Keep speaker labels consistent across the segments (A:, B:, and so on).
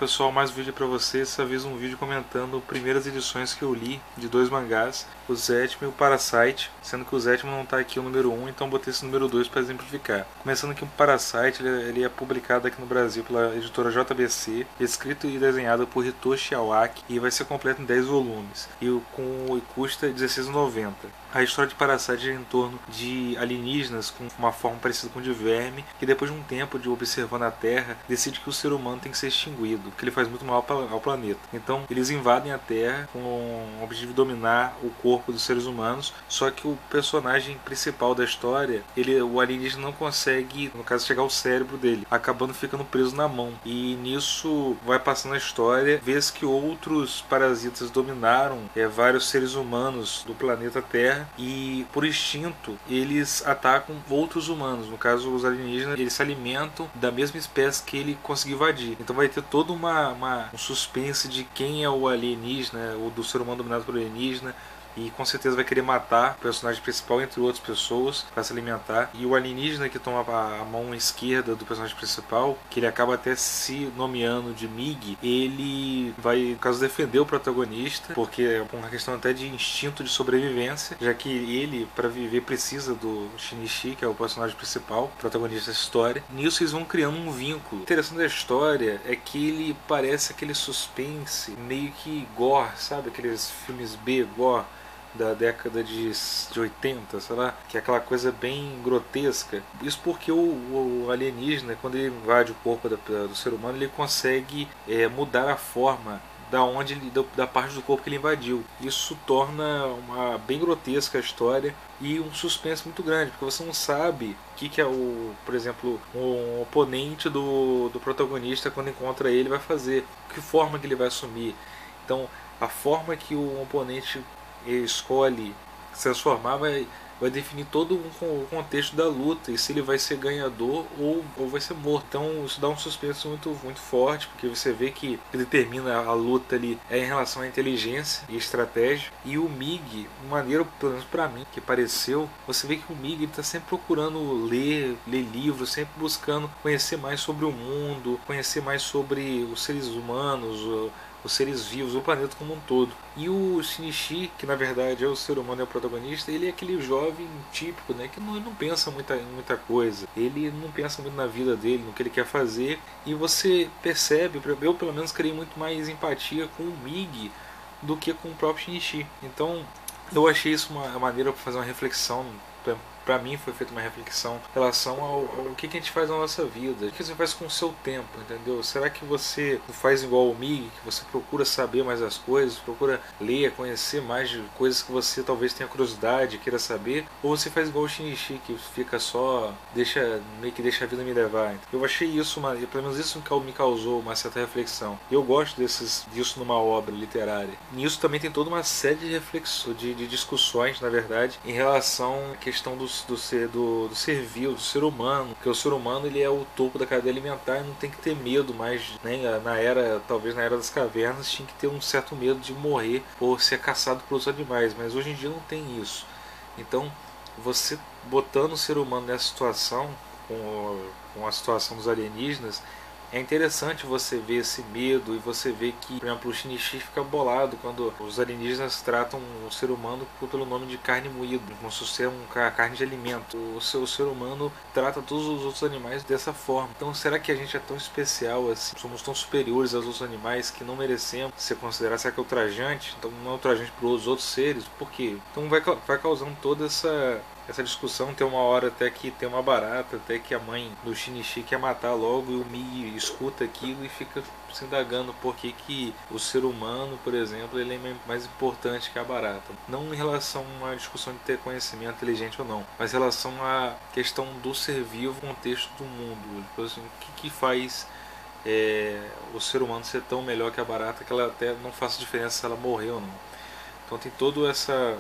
A: pessoal, mais um vídeo pra vocês. Dessa vez um vídeo comentando primeiras edições que eu li de dois mangás, o Zetman e o Parasite, sendo que o Zetman não tá aqui o número 1, então botei esse número 2 para exemplificar. Começando aqui, o Parasite, ele é publicado aqui no Brasil pela editora JBC, escrito e desenhado por Hitoshi Awaki, e vai ser completo em 10 volumes, e custa R$16,90. A história de Parasite é em torno de alienígenas com uma forma parecida com de verme, que depois de um tempo de observando a Terra, decide que o ser humano tem que ser extinguido, porque ele faz muito mal ao planeta. Então eles invadem a Terra com o objetivo de dominar o corpo dos seres humanos, só que o personagem principal da história, o alienígena não consegue, no caso, chegar ao cérebro dele, acabando ficando preso na mão. E nisso vai passando a história, vez que outros parasitas dominaram vários seres humanos do planeta Terra, e por instinto eles atacam outros humanos. No caso, os alienígenas, eles se alimentam da mesma espécie que ele conseguiu invadir. Então vai ter todo um suspense de quem é o alienígena, ou do ser humano dominado por alienígena, e com certeza vai querer matar o personagem principal, entre outras pessoas, para se alimentar. E o alienígena que toma a mão esquerda do personagem principal, que ele acaba até se nomeando de Mig, ele vai, no caso, defender o protagonista, porque é uma questão até de instinto de sobrevivência, já que ele, para viver, precisa do Shinichi, que é o personagem principal, protagonista dessa história. Nisso eles vão criando um vínculo. O interessante da história é que ele parece aquele suspense meio que gore, sabe? Aqueles filmes B, gore, da década de 80, sei lá, que é aquela coisa bem grotesca. Isso porque o alienígena, quando ele invade o corpo do ser humano, ele consegue mudar a forma da parte do corpo que ele invadiu. Isso torna uma bem grotesca a história e um suspense muito grande, porque você não sabe o que é por exemplo, um oponente do protagonista, quando encontra ele, vai fazer, que forma que ele vai assumir. Então, a forma que o oponente escolhe se transformar vai definir todo o contexto da luta, e se ele vai ser ganhador ou vai ser morto. Então isso dá um suspense muito, muito forte, porque você vê que ele termina a luta ali em relação à inteligência e estratégia. E o Mig, de maneira, pelo menos pra mim, que pareceu, você vê que o Mig está sempre procurando ler livros, sempre buscando conhecer mais sobre o mundo, conhecer mais sobre os seres humanos, os seres vivos, o planeta como um todo. E o Shinichi, que na verdade é o ser humano, é o protagonista, ele é aquele jovem típico, né, que não pensa muita coisa. Ele não pensa muito na vida dele, no que ele quer fazer, e você percebe, eu pelo menos criei muito mais empatia com o Mig do que com o próprio Shinichi. Então eu achei isso uma maneira para fazer uma reflexão. Pra mim foi feita uma reflexão em relação ao que a gente faz na nossa vida, o que você faz com o seu tempo, entendeu? Será que você faz igual o Mig, que você procura saber mais as coisas, procura ler, conhecer mais de coisas que você talvez tenha curiosidade, queira saber, ou você faz igual o Shinichi, que fica só, meio que deixa a vida me levar? Eu achei isso, pelo menos isso me causou uma certa reflexão. Eu gosto disso numa obra literária. Nisso também tem toda uma série de reflexões, de discussões, na verdade, em relação à questão do ser vivo, do ser humano, porque o ser humano, ele é o topo da cadeia alimentar e não tem que ter medo mais, né? Talvez na era das cavernas tinha que ter um certo medo de morrer ou ser caçado por outros animais, mas hoje em dia não tem isso. Então você botando o ser humano nessa situação, com a situação dos alienígenas, é interessante você ver esse medo, e você ver que, por exemplo, o Shinichi fica bolado quando os alienígenas tratam o ser humano pelo nome de carne moída, como se fosse uma carne de alimento. O ser humano trata todos os outros animais dessa forma. Então será que a gente é tão especial assim? Somos tão superiores aos outros animais que não merecemos ser considerados? Será que é ultrajante? Então não é ultrajante para os outros seres? Por quê? Então vai causando toda essa discussão. Tem uma hora até que tem uma barata, até que a mãe do Shinichi quer matar logo, e o Mig escuta aquilo e fica se indagando por que o ser humano, por exemplo, ele é mais importante que a barata. Não em relação a uma discussão de ter conhecimento inteligente ou não, mas em relação à questão do ser vivo no contexto do mundo. Assim, o que faz o ser humano ser tão melhor que a barata, que ela até não faça diferença se ela morrer ou não. Então tem toda essa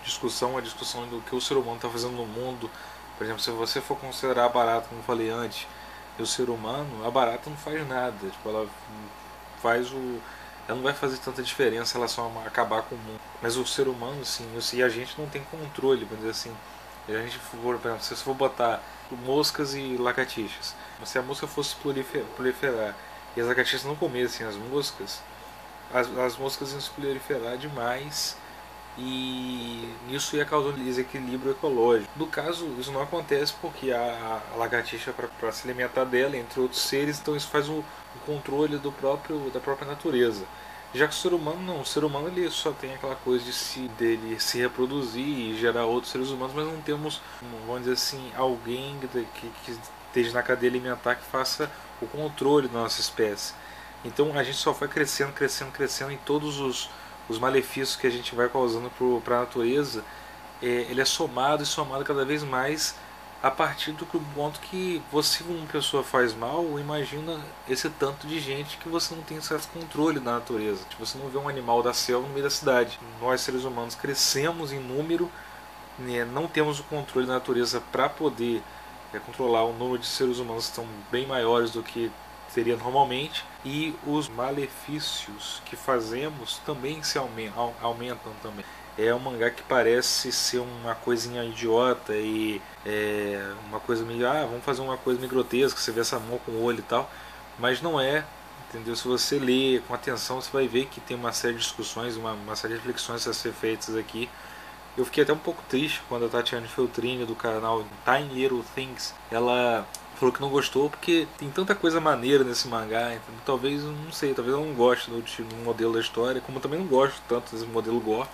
A: discussão, a discussão do que o ser humano está fazendo no mundo. Por exemplo, se você for considerar a barata, como eu falei antes, e o ser humano, a barata não faz nada. Tipo, ela não vai fazer tanta diferença em relação a acabar com o mundo. Mas o ser humano, sim, e a gente não tem controle, vamos dizer assim. E a gente for, por exemplo, se você for botar moscas e lagartixas, se a mosca fosse proliferar e as lagartixas não comessem as moscas, as moscas iam se proliferar demais e isso ia causar um desequilíbrio ecológico. No caso, isso não acontece porque a lagartixa, para se alimentar dela, entre outros seres, então isso faz o controle da própria natureza. Já que o ser humano não, o ser humano ele só tem aquela coisa dele se reproduzir e gerar outros seres humanos, mas não temos, vamos dizer assim, alguém que esteja na cadeia alimentar que faça o controle da nossa espécie. Então a gente só vai crescendo, crescendo, crescendo em todos os malefícios que a gente vai causando para a natureza, ele é somado e somado cada vez mais a partir do ponto que você, como uma pessoa, faz mal, imagina esse tanto de gente que você não tem certo controle da natureza. Você não vê um animal da selva no meio da cidade. Nós, seres humanos, crescemos em número, né, não temos o controle da natureza para poder controlar o número de seres humanos que estão bem maiores do que seria normalmente, e os malefícios que fazemos também se aumentam também. É um mangá que parece ser uma coisinha idiota e uma coisa meio, vamos fazer uma coisa meio grotesca, você vê essa mão com o olho e tal, mas não é, entendeu? Se você ler com atenção, você vai ver que tem uma série de discussões, uma série de reflexões a ser feitas aqui. Eu fiquei até um pouco triste quando a Tatiana Feltrini, do canal Tiny Little Things, ela falou que não gostou porque tem tanta coisa maneira nesse mangá, então, talvez, não sei, talvez eu não goste do modelo da história, como eu também não gosto tanto desse modelo gore,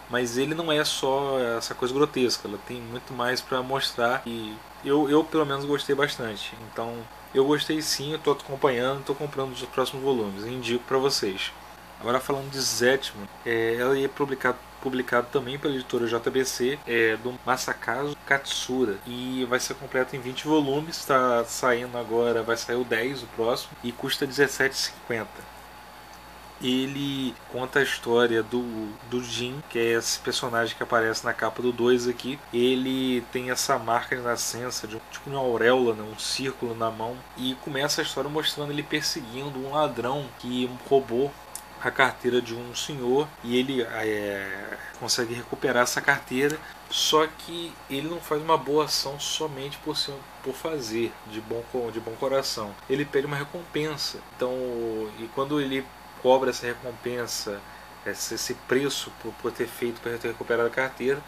A: mas ele não é só essa coisa grotesca, ela tem muito mais para mostrar e eu pelo menos gostei bastante. Então eu gostei sim, eu estou acompanhando, estou comprando os próximos volumes, indico para vocês. Agora falando de Zetman, ela é publicado também pela editora JBC, do Masakazu Katsura, e vai ser completo em 20 volumes, está saindo agora, vai sair o 10, o próximo, e custa R$17,50. Ele conta a história do Jin, que é esse personagem que aparece na capa do 2 aqui. Ele tem essa marca de nascença, tipo uma auréola, né, um círculo na mão, e começa a história mostrando ele perseguindo um ladrão que roubou a carteira de um senhor, e ele consegue recuperar essa carteira, só que ele não faz uma boa ação somente por fazer, de bom coração. Ele pede uma recompensa. Então, e quando ele cobra essa recompensa, esse preço por ter feito, para ter recuperado a carteira,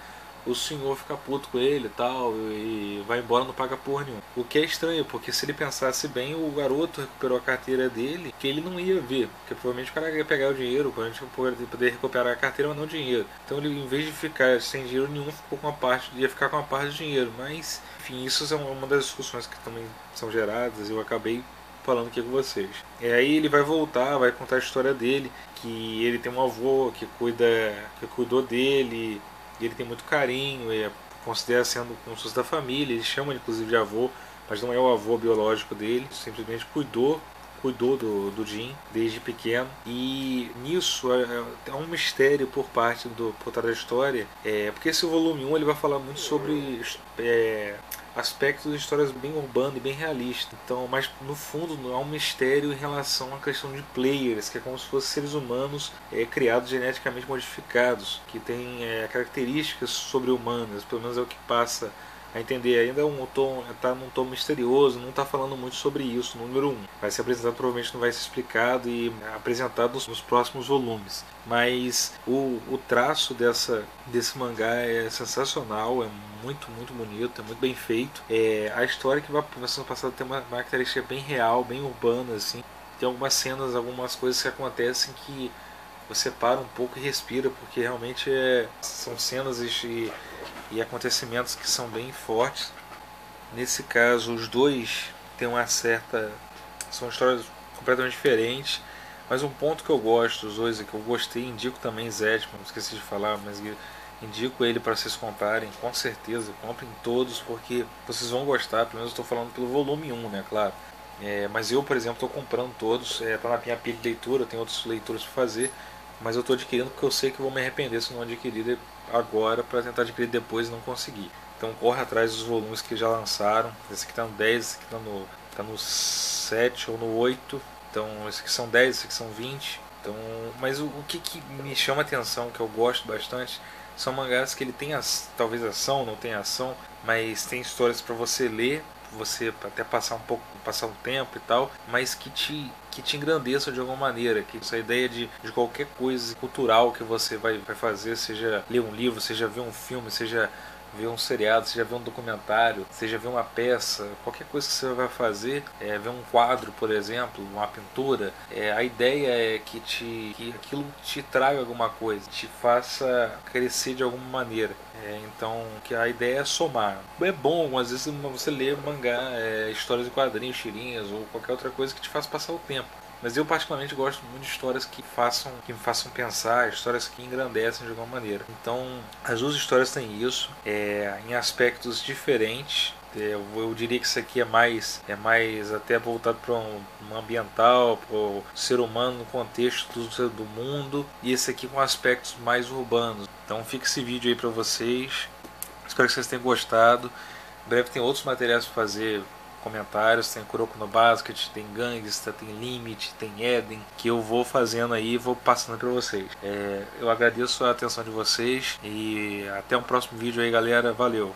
A: o senhor fica puto com ele e tal, e vai embora, não paga porra nenhuma. O que é estranho, porque se ele pensasse bem, o garoto recuperou a carteira dele, que ele não ia ver, porque provavelmente o cara ia pegar o dinheiro, provavelmente poder recuperar a carteira, mas não o dinheiro. Então ele, em vez de ficar sem dinheiro nenhum, ia ficar com uma parte do dinheiro. Mas, enfim, isso é uma das discussões que também são geradas, eu acabei falando aqui com vocês. E aí ele vai voltar, vai contar a história dele, que ele tem um avô que cuidou dele, e ele tem muito carinho, e considera sendo como se fosse da família, ele chama inclusive de avô, mas não é o avô biológico dele, simplesmente cuidou do Jin desde pequeno, e nisso é um mistério por trás da história, porque esse volume 1 ele vai falar muito sobre aspectos de histórias bem urbanas e bem realistas. Então, mas no fundo há um mistério em relação à questão de players, que é como se fossem seres humanos criados geneticamente modificados, que têm características sobre-humanas, pelo menos é o que passa a entender. Ainda está num tom misterioso, não está falando muito sobre isso, número 1. Vai ser apresentado, provavelmente não vai ser explicado e apresentado nos próximos volumes. Mas o traço desse mangá é sensacional, é muito, muito bonito, é muito bem feito. A história que vai sendo passada tem uma característica bem real, bem urbana, assim. Tem algumas cenas, algumas coisas que acontecem que você para um pouco e respira, porque realmente são cenas e acontecimentos que são bem fortes. Nesse caso, os dois têm são histórias completamente diferentes, mas um ponto que eu gosto dos dois, que eu gostei, indico também Zetman, esqueci de falar, mas indico ele para vocês comprarem, com certeza, comprem todos, porque vocês vão gostar, pelo menos eu estou falando pelo volume 1, né, claro. Mas eu, por exemplo, estou comprando todos, está na minha pilha de leitura, tem outras leituras para fazer, mas eu estou adquirindo porque eu sei que eu vou me arrepender se não adquirir agora, para tentar adquirir depois e não conseguir. Então corre atrás dos volumes que já lançaram. Esse aqui está no 10, esse aqui está no 7 ou no 8. Então esses aqui são 10, esses aqui são 20. Então, mas o que me chama a atenção, que eu gosto bastante, São mangás que ele tem talvez ação, não tem ação, mas tem histórias para você ler, você até passar passar um tempo e tal, mas que te engrandeçam de alguma maneira, que essa ideia de qualquer coisa cultural que você vai fazer, seja ler um livro, seja ver um filme, seja ver um seriado, seja ver um documentário, seja ver uma peça, qualquer coisa que você vai fazer, ver um quadro, por exemplo, uma pintura, a ideia é que aquilo te traga alguma coisa, te faça crescer de alguma maneira. Então, que a ideia é somar. É bom, às vezes, você ler mangá, histórias de quadrinhos, tirinhas ou qualquer outra coisa que te faça passar o tempo. Mas eu particularmente gosto muito de histórias que me façam pensar, histórias que engrandecem de alguma maneira. Então, as duas histórias têm isso, em aspectos diferentes. Eu diria que isso aqui é mais até voltado para um ambiental, para o ser humano no contexto do mundo, e esse aqui com aspectos mais urbanos. Então fica esse vídeo aí para vocês. Espero que vocês tenham gostado. Em breve tem outros materiais para fazer, comentários, tem Kuroko no Basket, tem Gangsta, tem Limit, tem Eden, que eu vou fazendo aí e vou passando para vocês. Eu agradeço a atenção de vocês e até um próximo vídeo aí, galera. Valeu!